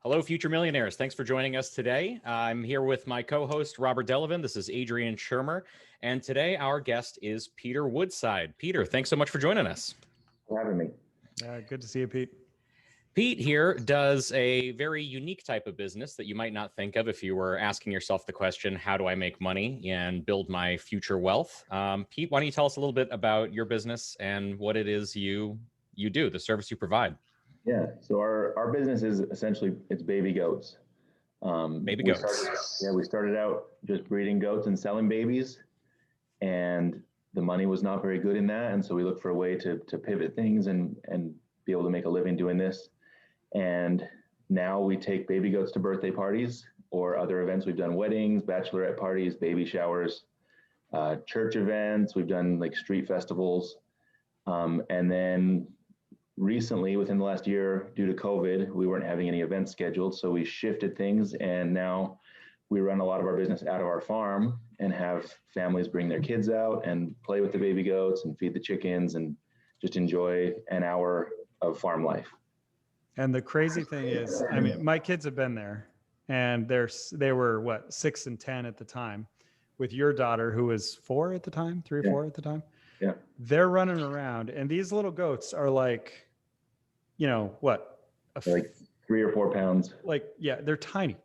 Hello, future millionaires. Thanks for joining us today. I'm here with my co-host, Robert Delavan. This is Adrian Schermer. And today our guest is Peter Woodside. Peter, thanks so much for joining us. For having me. Good to see you, Pete. Pete here does a very unique type of business that you might not think of if you were asking yourself the question, how do I make money and build my future wealth? Pete, why don't you tell us a little bit about your business and what it is you do, the service you provide? Yeah, so our business is essentially, it's baby goats. Baby goats. We started out just breeding goats and selling babies, and the money was not very good in that. And so we looked for a way to pivot things and be able to make a living doing this. And now we take baby goats to birthday parties or other events. We've done weddings, bachelorette parties, baby showers, church events. We've done like street festivals. And then recently, within the last year, due to COVID, we weren't having any events scheduled. So we shifted things, and now we run a lot of our business out of our farm and have families bring their kids out and play with the baby goats and feed the chickens and just enjoy an hour of farm life. And the crazy thing is, I mean, my kids have been there, and they were what, 6 and 10 at the time, with your daughter who was 4 at the time, 3 or 4 at the time. Yeah. They're running around, and these little goats are like, you know, what? Like 3 or 4 pounds. Like, yeah, they're tiny.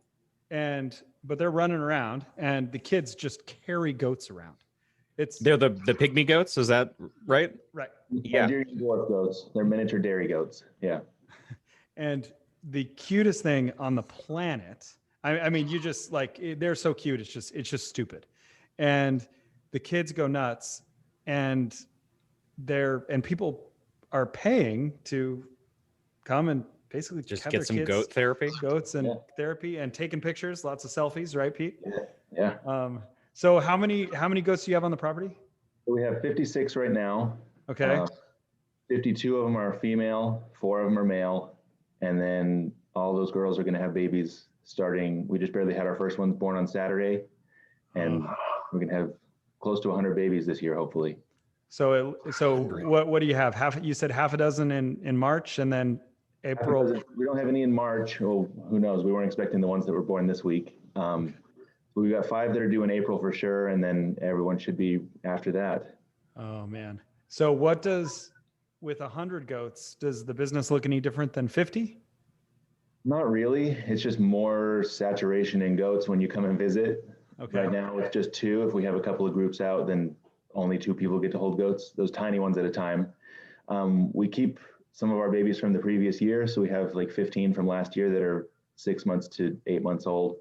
But they're running around, and the kids just carry goats around. They're the pygmy goats, is that right? Right. Yeah. Nigerian dwarf goats. They're miniature dairy goats. Yeah. And the cutest thing on the planet, I mean, you just like, they're so cute. It's just stupid. And the kids go nuts, and people are paying to come and basically just get some goat therapy, goats and therapy, and taking pictures, lots of selfies, right, Pete? Yeah. So how many goats do you have on the property? We have 56 right now. Okay. 52 of them are female, 4 of them are male. And then all those girls are going to have babies starting. We just barely had our first ones born on Saturday, and we're going to have close to 100 babies this year, hopefully. So what do you have? You said half a dozen in March, and then April. We don't have any in March. Well, who knows? We weren't expecting the ones that were born this week. We've got 5 that are due in April for sure, and then everyone should be after that. Oh man. So with 100 goats, does the business look any different than 50? Not really. It's just more saturation in goats when you come and visit. Okay. Right now it's just 2. If we have a couple of groups out, then only 2 people get to hold goats, those tiny ones at a time. We keep some of our babies from the previous year. So we have like 15 from last year that are 6 months to 8 months old,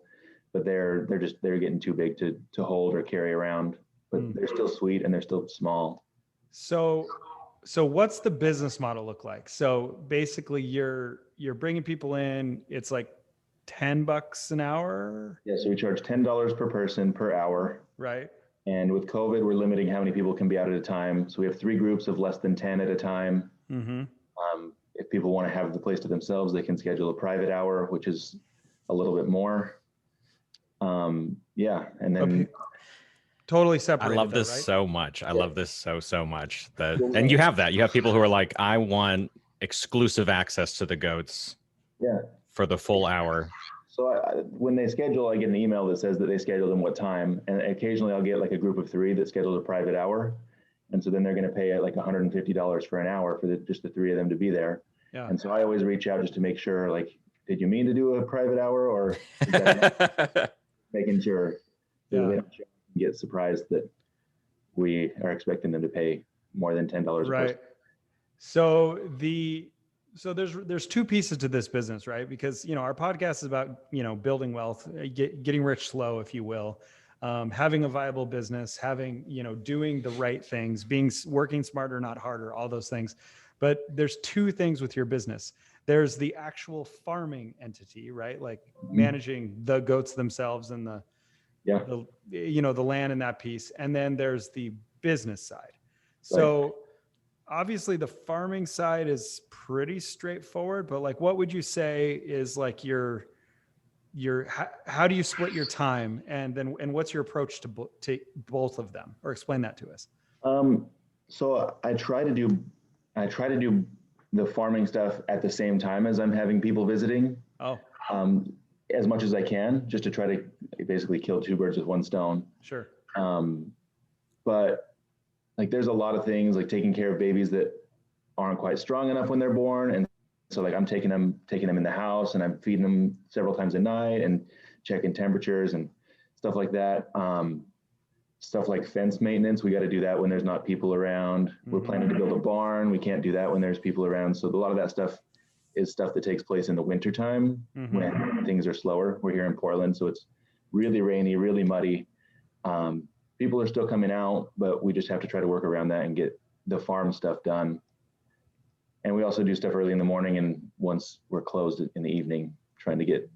but they're getting too big to hold or carry around, but they're still sweet and they're still small. So what's the business model look like? So basically you're bringing people in, it's like $10 an hour. Yeah. So we charge $10 per person per hour. Right. And with COVID, we're limiting how many people can be out at a time. So we have 3 groups of less than 10 at a time. Mm-hmm. If people want to have the place to themselves, they can schedule a private hour, which is a little bit more. And then totally separate. I love this so much. I love this so much. And you have people who are like, I want exclusive access to the goats. Yeah. For the full hour. So when they schedule, I get an email that says that they scheduled them what time, and occasionally I'll get like a group of 3 that scheduled a private hour, and so then they're going to pay like $150 for an hour for just the 3 of them to be there. Yeah. And so I always reach out just to make sure, like, did you mean to do a private hour, or making sure they don't get surprised that we are expecting them to pay more than $10 a right. person. So there's 2 pieces to this business, right? Because, you know, our podcast is about, you know, building wealth, getting rich slow, if you will, having a viable business, doing the right things, working smarter, not harder, all those things. But there's 2 things with your business. There's the actual farming entity, right? Like managing the goats themselves and the land in that piece. And then there's the business side. So obviously the farming side is pretty straightforward, but like, what would you say is like how do you split your time, and what's your approach to both of them, or explain that to us? So I try to do the farming stuff at the same time as I'm having people visiting. Oh, as much as I can, just to try to basically kill two birds with one stone. Sure. But like, there's a lot of things like taking care of babies that aren't quite strong enough when they're born. And so like I'm taking them in the house, and I'm feeding them several times a night and checking temperatures and stuff like that. Stuff like fence maintenance, we got to do that when there's not people around. Mm-hmm. We're planning to build a barn. We can't do that when there's people around. So a lot of that stuff is stuff that takes place in the wintertime, mm-hmm. when things are slower. We're here in Portland, so it's really rainy, really muddy. People are still coming out, but we just have to try to work around that and get the farm stuff done. And we also do stuff early in the morning, and once we're closed in the evening, trying to get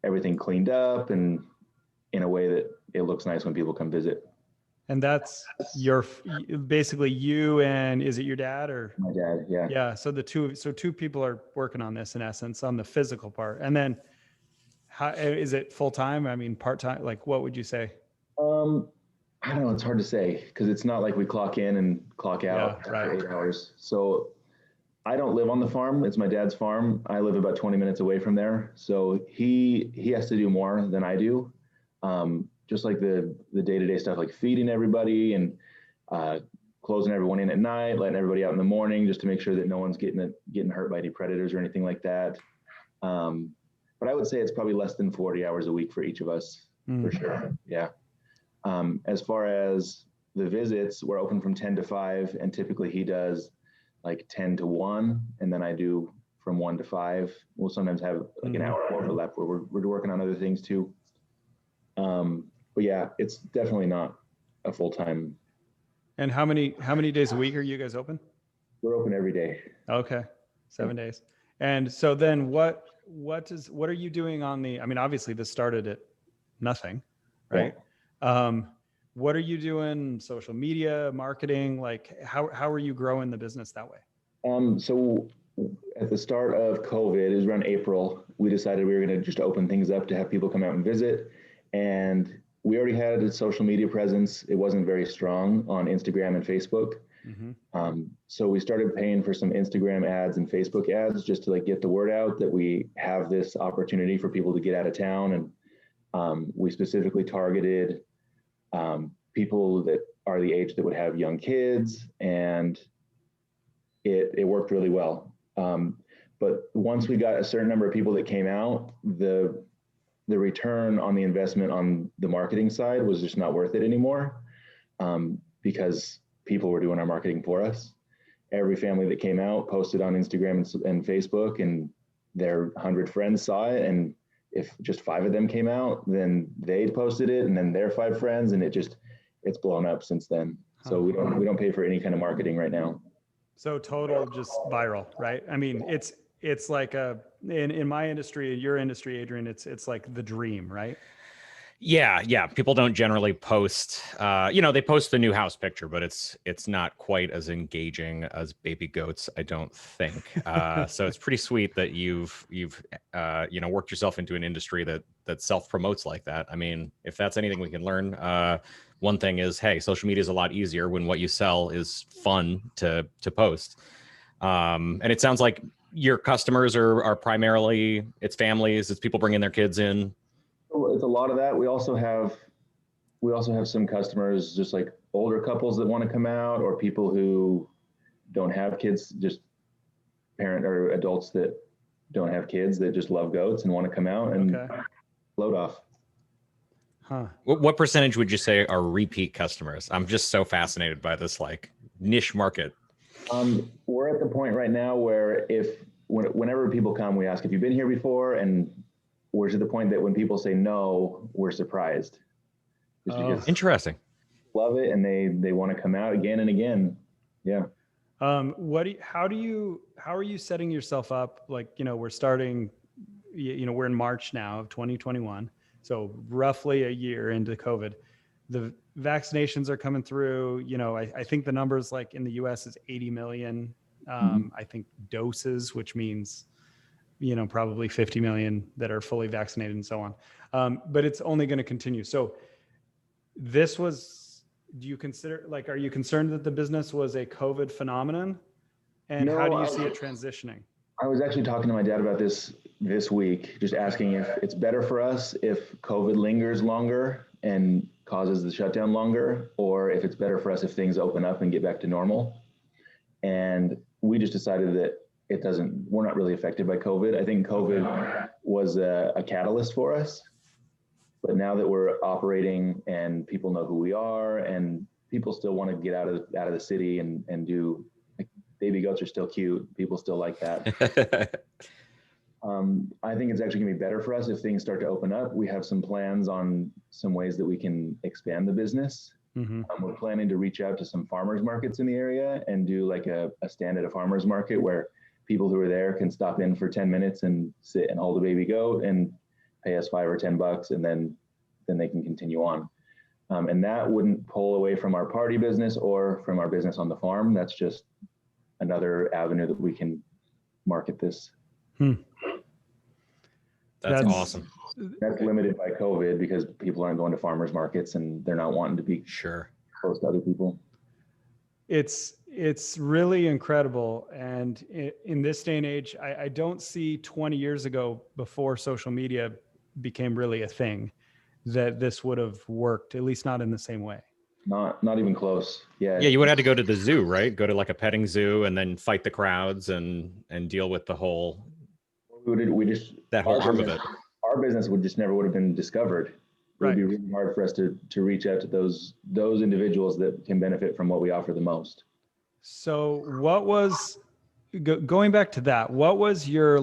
everything cleaned up and in a way that it looks nice when people come visit. And that's basically you, and is it your dad or? My dad, yeah. Yeah. So two people are working on this in essence, on the physical part. And then how is it full-time? I mean, part-time, like what would you say? I don't know. It's hard to say because it's not like we clock in and clock out for 8 hours. So I don't live on the farm. It's my dad's farm. I live about 20 minutes away from there. So he has to do more than I do. Just like the day-to-day stuff, like feeding everybody and closing everyone in at night, letting everybody out in the morning, just to make sure that no one's getting hurt by any predators or anything like that. But I would say it's probably less than 40 hours a week for each of us, for sure. Yeah. As far as the visits, we're open from 10 to 5, and typically he does like 10 to 1, and then I do from 1 to 5. We'll sometimes have like an hour overlap where we're working on other things too. But yeah, it's definitely not a full-time. And how many days a week are you guys open? We're open every day. Okay. 7 days. And so then what are you doing on the, I mean, obviously this started at nothing, right? Yeah. What are you doing? Social media, marketing, like how are you growing the business that way? So at the start of COVID, it was around April, we decided we were going to just open things up to have people come out and visit. And we already had a social media presence. It wasn't very strong on Instagram and Facebook. Mm-hmm. So we started paying for some Instagram ads and Facebook ads just to like get the word out that we have this opportunity for people to get out of town. And we specifically targeted people that are the age that would have young kids, and it worked really well. But once we got a certain number of people that came out, the return on the investment on the marketing side was just not worth it anymore, because people were doing our marketing for us. Every family that came out posted on Instagram and Facebook, and their 100 friends saw it. And if just 5 of them came out, then they posted it, and then their 5 friends, and it's blown up since then. So we don't pay for any kind of marketing right now. So total just viral, right? I mean, it's like in my industry, your industry, Adrian, it's like the dream, right? Yeah. People don't generally post, they post the new house picture, but it's not quite as engaging as baby goats, I don't think. So it's pretty sweet that you've worked yourself into an industry that self-promotes like that. I mean, if that's anything we can learn, one thing is, hey, social media is a lot easier when what you sell is fun to post. And it sounds like your customers are primarily, it's families, it's people bringing their kids in. It's a lot of that. We also have some customers, just like older couples that want to come out, or people who don't have kids, just parent or adults that don't have kids that just love goats and want to come out and load off. Huh. What percentage would you say are repeat customers? I'm just so fascinated by this like niche market. We're at the point right now where whenever people come, we ask if you've been here before, and we're to the point that when people say no, we're surprised. Interesting. Love it, and they want to come out again and again. Yeah. How are you setting yourself up? Like, we're starting, we're in March now of 2021. So roughly a year into COVID. The vaccinations are coming through. I think the numbers like in the US is 80 million, I think doses, which means, probably 50 million that are fully vaccinated and so on. But it's only going to continue. So do you consider, like, are you concerned that the business was a COVID phenomenon? And how do you see it transitioning? I was actually talking to my dad about this week, just asking if it's better for us if COVID lingers longer and causes the shutdown longer, or if it's better for us if things open up and get back to normal. And we just decided that we're not really affected by COVID. I think COVID was a catalyst for us, but now that we're operating and people know who we are, and people still want to get out of the city and do, like, baby goats are still cute. People still like that. I think it's actually gonna be better for us if things start to open up. We have some plans on some ways that we can expand the business. We're planning to reach out to some farmers markets in the area and do like a stand at a farmers market where people who are there can stop in for 10 minutes and sit and hold a baby goat and pay us $5 or $10, and then they can continue on. And that wouldn't pull away from our party business or from our business on the farm. That's just another avenue that we can market this. That's awesome. That's limited by COVID because people aren't going to farmers markets and they're not wanting to be close to other people. It's really incredible. And in this day and age, I don't see 20 years ago, before social media became really a thing, that this would have worked, at least not in the same way. Not even close. Yeah. Yeah, you would have to go to the zoo, right? Go to like a petting zoo and then fight the crowds and deal with the whole that whole arm of it. Our business would have been discovered. It would be really hard for us to reach out to those individuals that can benefit from what we offer the most. So what was, going back to that, what was your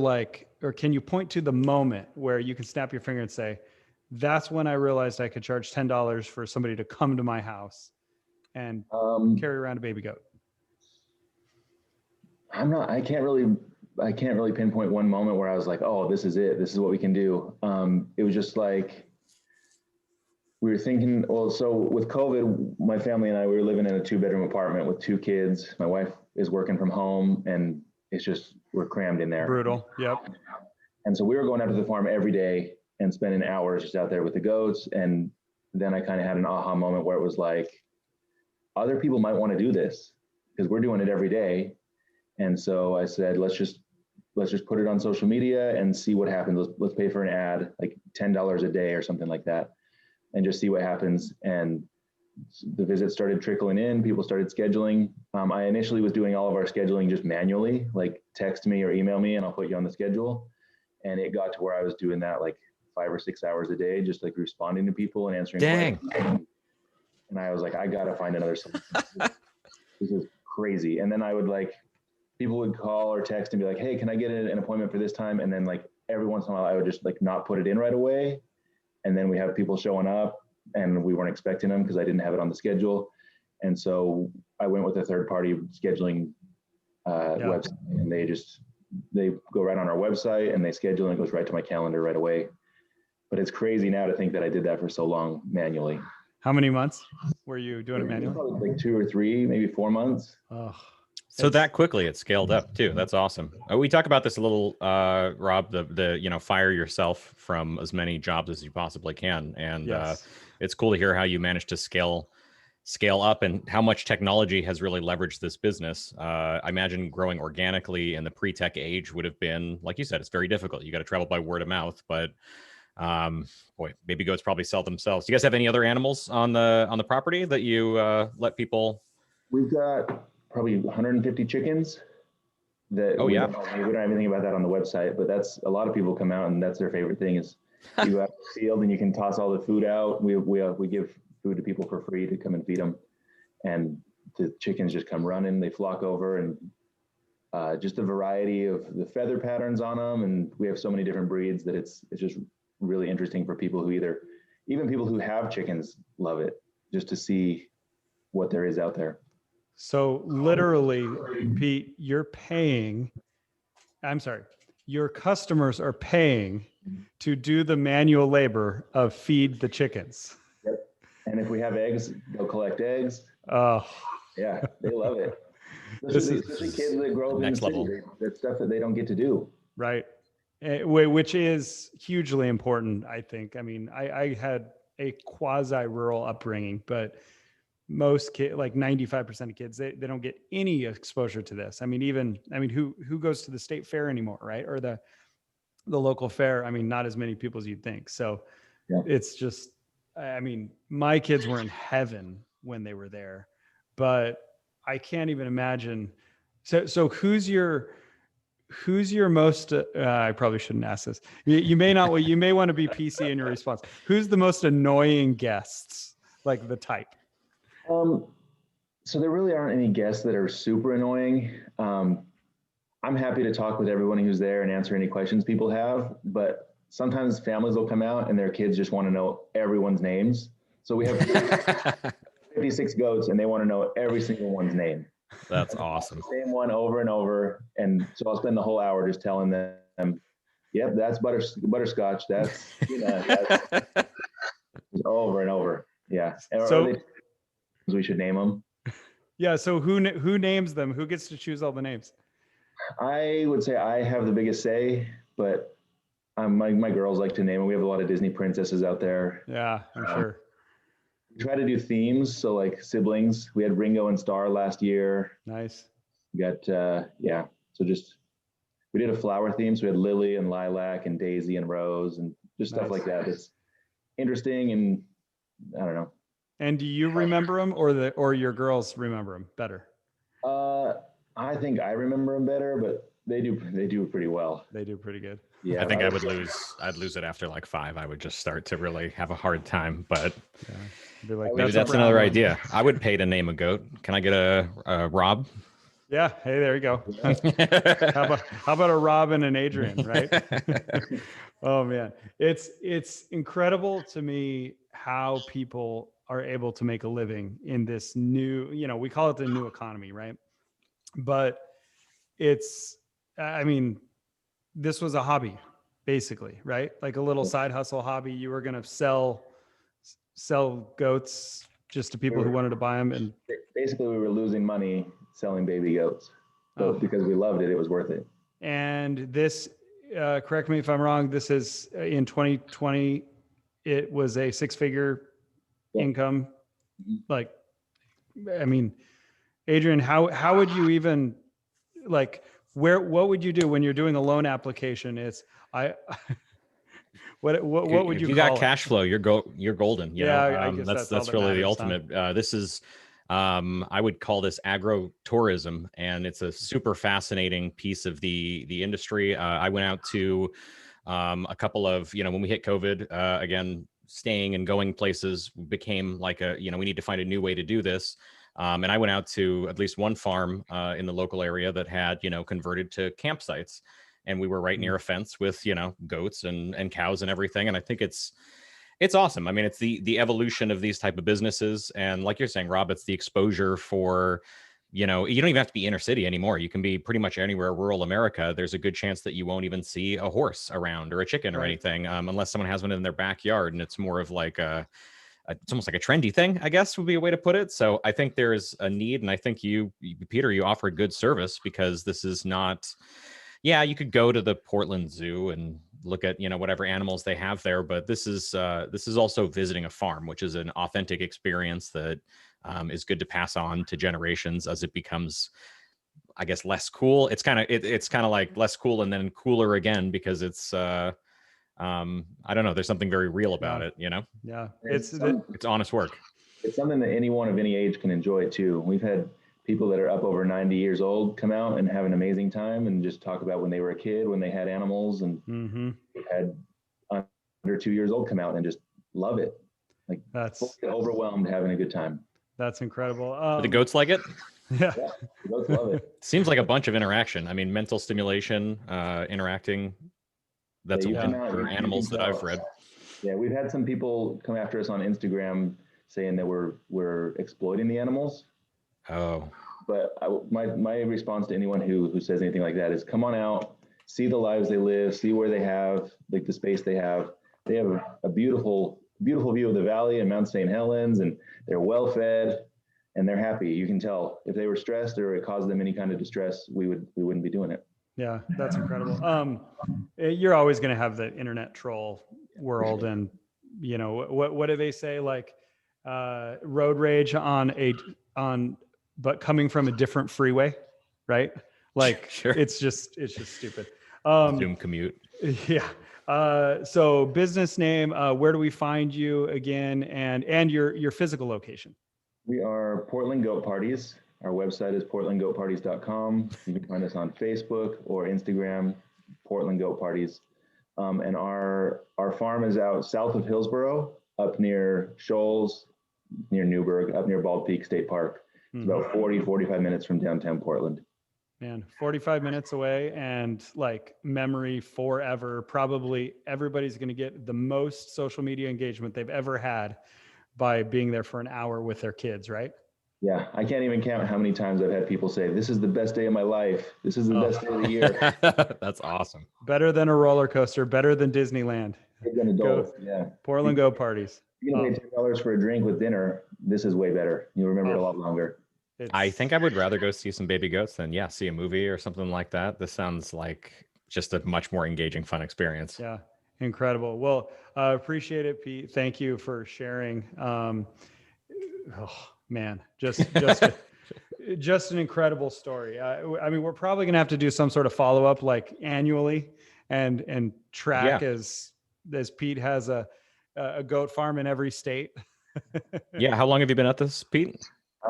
or can you point to the moment where you can snap your finger and say, that's when I realized I could charge $10 for somebody to come to my house and carry around a baby goat? I can't really pinpoint one moment where I was like, oh, this is it. This is what we can do. It was just like, we were thinking, so with COVID, my family and I, we were living in a 2-bedroom apartment with 2 kids. My wife is working from home, and it's just, we're crammed in there. Brutal. Yep. And so we were going out to the farm every day and spending hours just out there with the goats. And then I kind of had an aha moment where it was like, other people might want to do this because we're doing it every day. And so I said, let's just put it on social media and see what happens. Let's pay for an ad, like $10 a day or something like that, and just see what happens. And the visits started trickling in. People started scheduling. I initially was doing all of our scheduling just manually, like text me or email me and I'll put you on the schedule. And it got to where I was doing that like 5 or 6 hours a day, just like responding to people and answering questions. And I was like, I got to find another solution. This is crazy. And then I would people would call or text and be like, hey, can I get an appointment for this time? And then every once in a while I would just not put it in right away. And then we have people showing up and we weren't expecting them because I didn't have it on the schedule. And so I went with a third party scheduling website, and they go right on our website and they schedule and it goes right to my calendar right away. But it's crazy now to think that I did that for so long manually. How many months were you doing it manually? Probably 2 or 3, maybe 4 months. Oh, so that quickly it scaled up too. That's awesome. We talk about this a little, Rob, the fire yourself from as many jobs as you possibly can. And it's cool to hear how you managed to scale up and how much technology has really leveraged this business. I imagine growing organically in the pre-tech age would have been, like you said, it's very difficult. You got to travel by word of mouth, but boy, baby goats probably sell themselves. Do you guys have any other animals on the property that you let people? We've got probably 150 chickens. We don't have anything about that on the website, but that's a lot of people come out and that's their favorite thing is you have a field and you can toss all the food out. We give food to people for free to come and feed them, and the chickens just come running. They flock over, and just the variety of the feather patterns on them, and we have so many different breeds that it's just really interesting for people who even people who have chickens love it, just to see what there is out there. So literally, Pete, your customers are paying to do the manual labor of feed the chickens. Yep. And if we have eggs, they'll collect eggs. Oh, yeah, they love it. Especially kids that grow up in the city. That's stuff that they don't get to do. Right. Which is hugely important, I think. I mean, I had a quasi-rural upbringing, but most kids, like 95% of kids, they don't get any exposure to this. I mean, who goes to the state fair anymore, right? Or the local fair? I mean, not as many people as you'd think. So Yeah. it's just, I mean, my kids were in heaven when they were there, but I can't even imagine. So who's your most, I probably shouldn't ask this. You may not, you may want to be PC in your response. Who's the most annoying guests? Like the type? So there really aren't any guests that are super annoying. I'm happy to talk with everyone who's there and answer any questions people have, but sometimes families will come out and their kids just want to know everyone's names. So we have 56 goats and they want to know every single one's name. That's awesome. Same one over and over. And so I'll spend the whole hour just telling them, yep, that's butterscotch. That's, that's over and over. Yeah. So we should name them. Yeah. So who names them? Who gets to choose all the names? I would say I have the biggest say, but my girls like to name them. We have a lot of Disney princesses out there. Yeah, I'm sure. We try to do themes. So like siblings, we had Ringo and Star last year. Nice. We got, So we did a flower theme. So we had Lily and Lilac and Daisy and Rose and just stuff like that. It's interesting. And I don't know. And do you remember them or your girls remember them better? I think I remember them better, but they do pretty well. They do pretty good. Yeah. I think I'd lose it after like 5. I would just start to really have a hard time, but Be like, maybe that's another idea. I would pay to name a goat. Can I get a Rob? Yeah. Hey, there you go. How about a Rob and an Adrian, right? Oh man. It's incredible to me how people are able to make a living in this new, we call it the new economy, right? But this was a hobby basically, right? Like a little side hustle hobby. You were going to sell goats just to people who wanted to buy them. And basically we were losing money selling baby goats. So because we loved it, it was worth it. And this, correct me if I'm wrong, this is in 2020, it was a 6-figure income. Like, I mean, Adrian, how would you even what would you do when you're doing a loan application? What would you if you call got cash flow, you're golden. I guess that's really the ultimate. This is, I would call this agrotourism, and it's a super fascinating piece of the industry. I went out to a couple of, when we hit COVID, again, staying and going places became like we need to find a new way to do this. And I went out to at least one farm in the local area that had, converted to campsites. And we were right near a fence with, goats and cows and everything. And I think it's awesome. I mean, it's the evolution of these type of businesses. And like you're saying, Rob, it's the exposure for, you don't even have to be inner city anymore. You can be pretty much anywhere rural America. There's a good chance that you won't even see a horse around or a chicken or anything, unless someone has one in their backyard. And it's more of like it's almost like a trendy thing, I guess would be a way to put it. So I think there's a need. And I think Peter, you offer good service, because this is not, you could go to the Portland Zoo and look at, whatever animals they have there. But this is also visiting a farm, which is an authentic experience that is good to pass on to generations as it becomes, I guess, less cool. It's kind of like less cool and then cooler again, because it's, I don't know. There's something very real about it, Yeah. It's honest work. It's something that anyone of any age can enjoy too. We've had people that are up over 90 years old come out and have an amazing time and just talk about when they were a kid, when they had animals, and we've had under 2 years old come out and just love it. Like, that's overwhelmed, having a good time. That's incredible. Do the goats like it? Yeah. The goats love it. Seems like a bunch of interaction. I mean, mental stimulation, interacting. That's a lot for animals that I've read. Yeah, we've had some people come after us on Instagram saying that we're exploiting the animals. Oh. But my response to anyone who says anything like that is, come on out, see the lives they live, see where they have, like, the space they have. They have a beautiful view of the valley and Mount St. Helens, and they're well fed and they're happy. You can tell if they were stressed or it caused them any kind of distress, we wouldn't be doing it. Yeah, that's incredible. You're always going to have the internet troll world, and what do they say? Like, road rage but coming from a different freeway, right? Like Sure. it's just stupid. Zoom commute. Yeah. So business name, where do we find you again, and your physical location? We are Portland Goat Parties. Our website is portlandgoatparties.com. You can find us on Facebook or Instagram, Portland Goat Parties. And our farm is out south of Hillsboro, up near Shoals, near Newburgh, up near Bald Peak State Park. It's about 45 minutes from downtown Portland. Man, 45 minutes away, and like memory forever. Probably everybody's going to get the most social media engagement they've ever had by being there for an hour with their kids, right? Yeah, I can't even count how many times I've had people say, "This is the best day of my life. This is the best day of the year." That's awesome. Better than a roller coaster, better than Disneyland. Kids and adults, yeah. Portland Goat Parties. You're going to pay $10 for a drink with dinner. This is way better. You'll remember it a lot longer. I think I would rather go see some baby goats than see a movie or something like that. This sounds like just a much more engaging, fun experience. Yeah, incredible. Well, appreciate it, Pete. Thank you for sharing. Oh man, just an incredible story. I mean, we're probably gonna have to do some sort of follow up like annually, and track as Pete has a goat farm in every state. Yeah, how long have you been at this, Pete?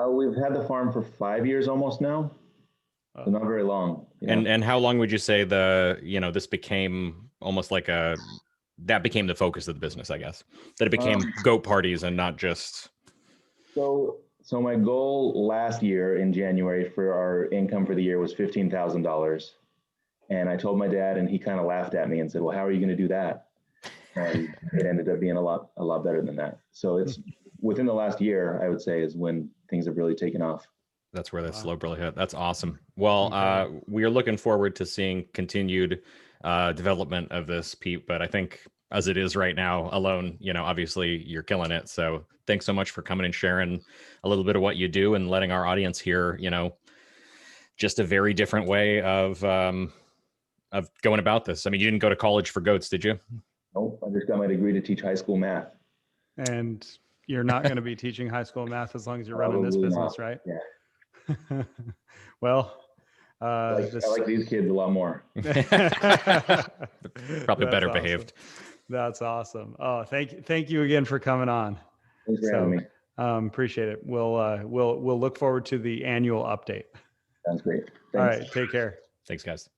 We've had the farm for 5 years almost now, so not very long. Yeah. And how long would you say this became almost like that became the focus of the business, I guess, that it became goat parties and not just. So my goal last year in January for our income for the year was $15,000. And I told my dad, and he kind of laughed at me and said, "Well, how are you going to do that?" And it ended up being a lot better than that. So it's within the last year, I would say, is when things have really taken off. That's where that slope really hit. That's awesome. Well, we are looking forward to seeing continued development of this, Pete. But I think as it is right now alone, obviously you're killing it. So thanks so much for coming and sharing a little bit of what you do and letting our audience hear, just a very different way of going about this. I mean, you didn't go to college for goats, did you? Nope. I just got my degree to teach high school math. And you're not going to be teaching high school math as long as you're running this business, right? Yeah. Well, I like these kids a lot more. Probably better awesome. Behaved. That's awesome. Oh, thank you again for coming on. Thanks for having me. Appreciate it. We'll look forward to the annual update. Sounds great. Thanks. All right. Take care. Thanks, guys.